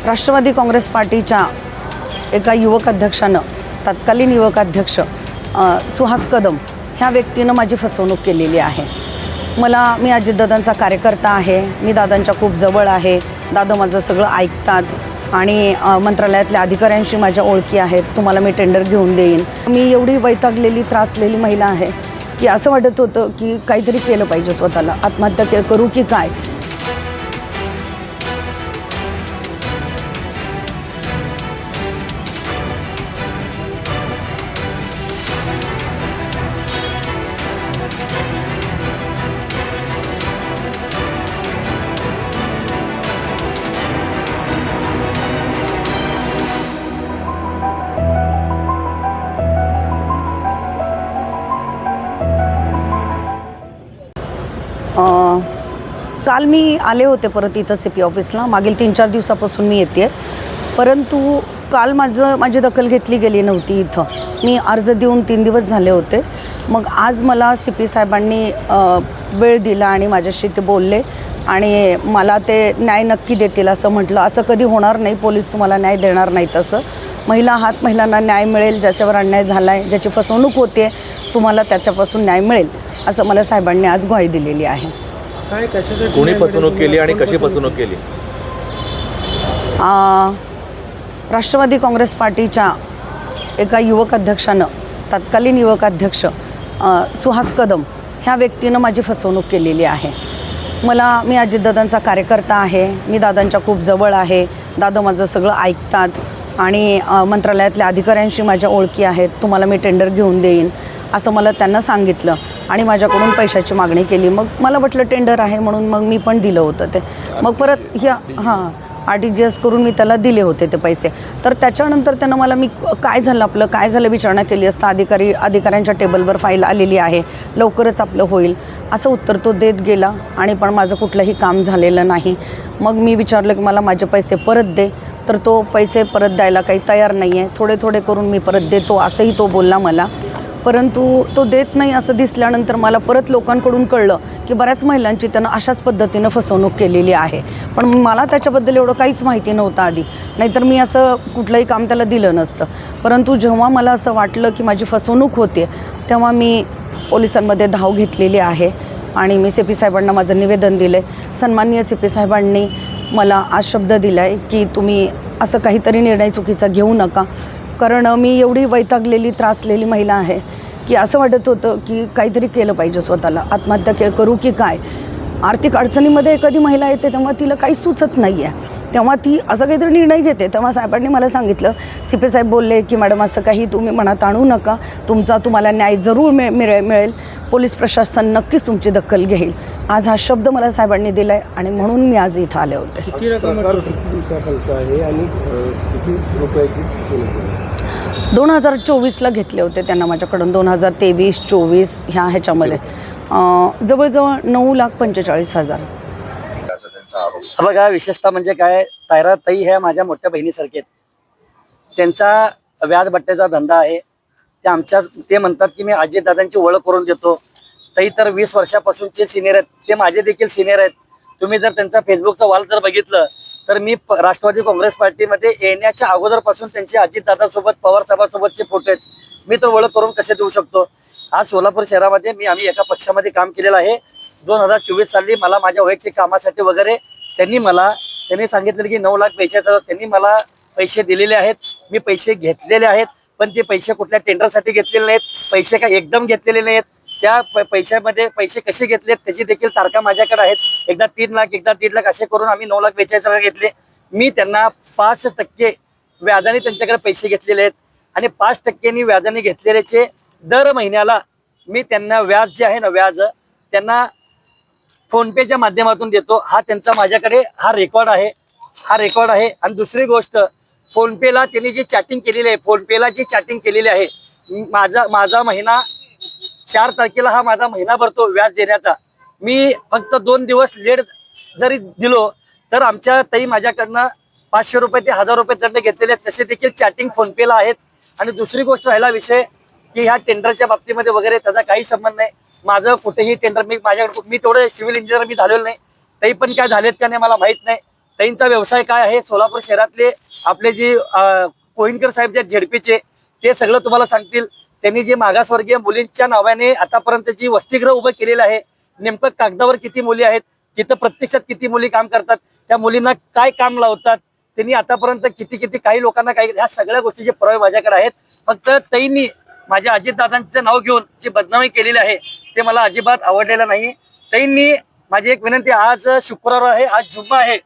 राष्ट्रवादी काँग्रेस पार्टीच्या एका युवक अध्यक्षानं तत्कालीन युवक अध्यक्ष सुहास कदम ह्या व्यक्तीनं माझी फसवणूक केलेली आहे। मी अजितदादांचा कार्यकर्ता आहे, मी दादांच्या खूप जवळ आहे, दादा माझं सगळं ऐकतात आणि मंत्रालयातल्या अधिकाऱ्यांशी माझ्या ओळखी आहेत, तुम्हाला मी टेंडर घेऊन देईन। मी एवढी वैतागलेली त्रासलेली महिला आहे की असं वाटत होतं की काहीतरी केलं पाहिजे, स्वतःला आत्महत्या करू की काय। काल मी आले होते परत इथं CP ऑफिसला, मागील 3-4 दिवसापासून मी येते, परंतु काल माझी दखल घेतली गेली नव्हती। इथं मी अर्ज देऊन 3 दिवस झाले होते। मग आज मला CP साहेबांनी वेळ दिला आणि माझ्याशी ते बोलले आणि मला ते न्याय नक्की देतील असं म्हटलं। असं कधी होणार नाही, पोलीस तुम्हाला न्याय देणार नाही तसं। महिलांना न्याय मिळेल, ज्याच्यावर अन्याय झाला आहे, ज्याची फसवणूक होते, तुम्हाला त्याच्यापासून न्याय मिळेल असं मला साहेबांनी आज ग्वाही दिलेली आहे। काय कशासाठी कोणी फसवणूक केली आणि कशी फसवणूक केली? राष्ट्रवादी काँग्रेस पार्टीच्या एका युवक अध्यक्षानं तत्कालीन युवक अध्यक्ष सुहास कदम ह्या व्यक्तीनं माझी फसवणूक केलेली आहे। मी अजितदादांचा कार्यकर्ता आहे, मी दादांच्या खूप जवळ आहे, दादा माझं सगळं ऐकतात आणि मंत्रालयातल्या अधिकाऱ्यांशी माझ्या ओळखी आहेत, तुम्हाला मी टेंडर घेऊन देईन असं मला त्यांना सांगितलं आणि माझ्याकडून पैशाची मागणी केली। मग मला वाटलं टेंडर आहे म्हणून मग मी पण दिलं होतं ते। मग परत RTGS करून मी त्याला दिले होते ते पैसे। तर त्याच्यानंतर त्यानं मला काय झालं विचारणा केली असता अधिकाऱ्यांच्या टेबलवर फाईल आलेली आहे, लवकरच आपलं होईल असं उत्तर तो देत गेला आणि पण माझं कुठलंही काम झालेलं नाही। मग मी विचारलं की मला माझे पैसे परत दे, तर तो पैसे परत द्यायला काही तयार नाही आहे। थोडे करून मी परत देतो असंही तो बोलला मला, परंतु तो देत नाही असं दिसल्यानंतर मला परत लोकांकडून कळलं की बऱ्याच महिलांची त्यानं अशाच पद्धतीनं फसवणूक केलेली आहे। पण मला त्याच्याबद्दल एवढं काहीच माहिती नव्हतं आधी, नाहीतर मी असं कुठलंही काम त्याला दिलं नसतं। परंतु जेव्हा मला असं वाटलं की माझी फसवणूक होते, तेव्हा मी पोलिसांमध्ये धाव घेतलेली आहे आणि मी CP साहेबांना माझं निवेदन दिलं आहे। सन्माननीय CP साहेबांनी मला आज शब्द दिला आहे की तुम्ही असं काहीतरी निर्णय चुकीचा घेऊ नका, कारण मी एवढी वैतागलेली त्रासलेली महिला आहे की असं वाटत होतं की काहीतरी केलं पाहिजे, स्वतःला आत्महत्या करू की काय। आर्थिक अडचणीमध्ये एखादी महिला येते तेव्हा तिला काही सुचत नाही आहे, तेव्हा ती असं काहीतरी निर्णय घेते। तेव्हा साहेबांनी मला सांगितलं, CP साहेब बोलले की मॅडम असं काही तुम्ही मनात आणू नका, तुम्हाला न्याय जरूर मिळेल, पोलीस प्रशासन नक्कीच तुमची दखल घेईल। आज हा शब्द मला साहेबांनी दिला आहे आणि म्हणून मी आज इथं आले होते। किती रक्कम आहे आणि किती रुपयाची? 2024ला घेतले होते त्यांना माझ्याकडून, 2023-24 ह्याच्यामध्ये जवळजवळ 9,45,000। बघा, विशेषतः म्हणजे काय, तायराताई ह्या माझ्या मोठ्या बहिणीसारखे आहेत। त्यांचा व्याजबट्ट्याचा धंदा आहे। ते म्हणतात की मी अजितदादांची ओळख करून देतो। ताई तर 20 वर्षापासूनचे सिनियर आहेत, ते माझे देखील सिनियर आहेत। तुम्ही जर त्यांचा फेसबुकचा वॉल जर बघितलं तर मी राष्ट्रवादी काँग्रेस पार्टीमध्ये येण्याच्या अगोदरपासून त्यांचे अजितदादासोबत, पवार साहेबांसोबतचे फोटो आहेत। मी तर ओळख करून कसे देऊ शकतो? आज सोलापूर शहरामध्ये आम्ही एका पक्षामध्ये काम केलेलं आहे। 2024 साली मला माझ्या वैयक्तिक कामासाठी वगैरे त्यांनी सांगितलं की 9,45,000 त्यांनी मला पैसे दिलेले आहेत। मी पैसे घेतलेले आहेत, पण ते पैसे कुठल्या टेंडरसाठी घेतलेले नाहीत, पैसे काय एकदम घेतलेले नाहीत। त्या पैशामध्ये पैसे कसे घेतलेत त्याची देखील तारखा माझ्याकडे आहेत। एकदा 3 लाख, एकदा 3 लाख असे करून आम्ही 9,45,000 घेतले। मी त्यांना 5% व्याजाने त्यांच्याकडे पैसे घेतलेले आहेत आणि 5% व्याजाने घेतलेल्याचे दर महिन्याला मी त्यांना व्याज जे आहे ना, व्याज त्यांना फोनपेच्या माध्यमातून देतो। हा त्यांचा माझ्याकडे रेकॉर्ड आहे। आणि दुसरी गोष्ट, फोनपेला त्यांनी जी चॅटिंग केलेली आहे, माझा महिना 4 तारखेला हा माझा महिना भरतो व्याज देण्याचा। मी फक्त 2 दिवस लेट जरी दिलो तर आमच्या ताई माझ्याकडनं 500 रुपये ते 1000 रुपये दंड घेतलेले आहेत, तसे देखील चॅटिंग फोनपेला आहेत। आणि दुसरी गोष्ट राहिला विषय की ह्या टेंडरच्या बाबतीमध्ये वगैरे त्याचा काही संबंध नाही। माझं कुठेही टेंडर मी तेवढे सिव्हिल इंजिनियर झालेलो नाही, तरी पण काय झालेत का नाही मला माहित नाही। ताईंचा व्यवसाय काय आहे, सोलापूर शहरातले आपले जे कोहिनकर साहेब जे झेडपीचे ते सगळं तुम्हाला सांगतील. त्यांनी जे मागासवर्गीय मुलींच्या नावाने आतापर्यंत जी वसतिगृह उभं केलेलं आहे, नेमकं कागदावर किती मुली आहेत, तिथं प्रत्यक्षात किती मुली काम करतात, त्या मुलींना काय काम लावतात, त्यांनी आतापर्यंत किती काही लोकांना काही, ह्या सगळ्या गोष्टीचे पुरावे माझ्याकडे आहेत. फक्त ताईंनी माझ्या अजितदादांचं नाव घेऊन जी बदनामी केलेली आहे ते मला अजिबात आवडलेलं नाही. ताईंनी माझी एक विनंती, आज शुक्रवार आहे, आज जुम्मा आहे,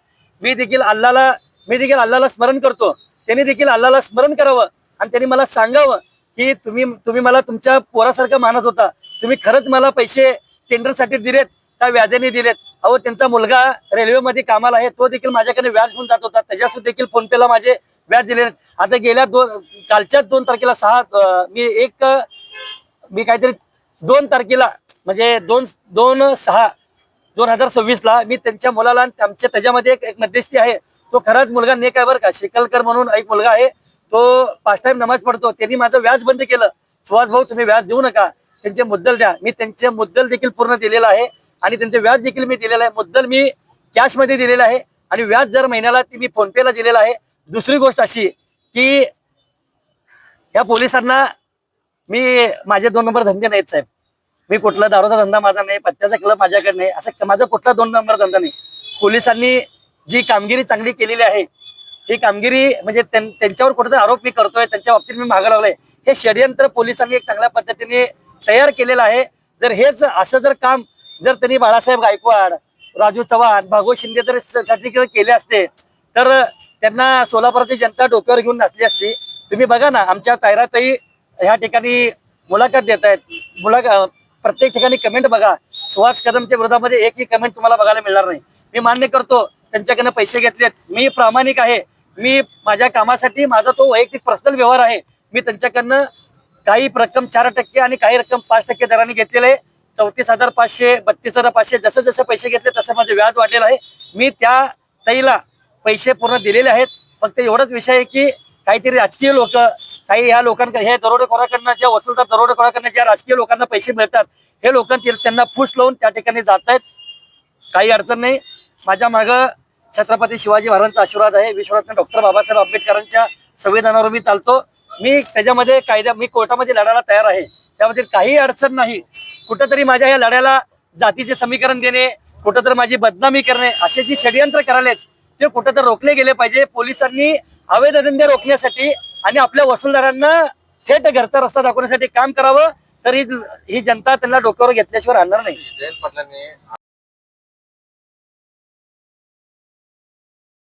मी देखील अल्लाला स्मरण करतो, त्यांनी देखील अल्लाला स्मरण करावं आणि त्यांनी मला सांगावं की तुम्ही मला तुमच्या पोरासारखं मानत होता, तुम्ही खरंच मला पैसे टेंडरसाठी दिलेत का व्याजाने दिलेत. अहो, त्यांचा मुलगा रेल्वेमध्ये कामाला आहे, तो देखील माझ्याकडे व्याज घेऊन जात होता, त्याच्यासुद्धा देखील फोनपेला माझे व्याज दिले. आता गेल्या कालच्या 2 तारखेला मी काहीतरी 2 तारखेला म्हणजे 2/6/2026 मी त्यांच्या मुलाला त्याच्यामध्ये एक मध्यस्थी आहे, तो खराच मुलगा नेक आहे बरं का, शिकलकर म्हणून एक मुलगा आहे, तो 5 टाइम नमाज पडतो, त्यांनी माझं व्याज बंद केलं. सुहास भाऊ, तुम्ही व्याज देऊ नका, त्यांचे मुद्दल द्या. मी त्यांचे मुद्दल देखील पूर्ण दिलेला आहे आणि त्यांचे व्याज देखील मी दिलेलं आहे. मुद्दल मी कॅशमध्ये दिलेलं आहे आणि व्याज दर महिन्याला ती मी फोनपेला दिलेला आहे. दुसरी गोष्ट अशी की या पोलिसांना माझे 2 नंबर धंदे नाहीत साहेब. मी कुठला दारूचा धंदा माझा नाही, पत्त्याचा क्लब माझ्याकडे नाही, असं माझा कुठला 2 नंबर धंदा नाही. पोलिसांनी जी कामगिरी चांगली केलेली आहे, ही कामगिरी म्हणजे त्यांच्यावर कुठेतरी आरोप मी करतोय, त्यांच्या बाबतीत मी मागं लागलोय, हे षडयंत्र पोलिसांनी एक चांगल्या पद्धतीने तयार केलेलं आहे. जर हेच असं जर काम जर त्यांनी बाळासाहेब गायकवाड, राजू चव्हाण, भागवत शिंदे जर साठी केले असते तर त्यांना सोलापुराची जनता डोक्यावर घेऊन नसली असती. तुम्ही बघा ना, आमच्या तायराताई ह्या ठिकाणी मुलाखत देत आहेत, प्रत्येक ठिकाणी कमेंट बघा, सुहास कदमच्या विरोधामध्ये एकही कमेंट तुम्हाला बघायला मिळणार नाही. मी मान्य करतो त्यांच्याकडनं पैसे घेतलेत, मी प्रामाणिक आहे, मी माझ्या कामासाठी माझा तो वैयक्तिक पर्सनल व्यवहार आहे, मी त्यांच्याकडनं काही रक्कम 4% आणि काही रक्कम 5% दराने घेतलेले आहे. 34,500 32,500 जसं जसं पैसे घेतले तसं माझं व्याज वाढलेलं आहे. मी त्या ताईला पैसे पूर्ण दिलेले आहेत. फक्त एवढाच विषय आहे की काहीतरी राजकीय लोक, काही ह्या लोकांकडे, हे दरोडेखोराकडनं, ज्या वसूलदार दरोडेखोराकडनं ज्या राजकीय लोकांना पैसे मिळतात, हे लोक त्यांना फूस लावून त्या ठिकाणी जात आहेत. काही अडचण नाही, माझ्या मागं छत्रपती शिवाजी महाराजांचा आशीर्वाद आहे, विश्वरत्न डॉक्टर बाबासाहेब आंबेडकरांच्या संविधानावर मी चालतो. मी त्याच्यामध्ये मी कोर्टामध्ये लढायला तयार आहे, त्यामध्ये काही अडचण नाही. कुठंतरी माझ्या या लढ्याला जातीचे समीकरण देणे, कुठंतरी माझी बदनामी करणे, असे जे षडयंत्र करालेत ते कुठंतरी रोखले गेले पाहिजे. पोलिसांनी अवैध धंदे रोखण्यासाठी आणि आपल्या वसूलदारांना थेट घरचा रस्ता दाखवण्यासाठी काम करावं, तर ही जनता त्यांना डोक्यावर घेतल्याशिवाय राहणार नाही. जयंत पाटलांनी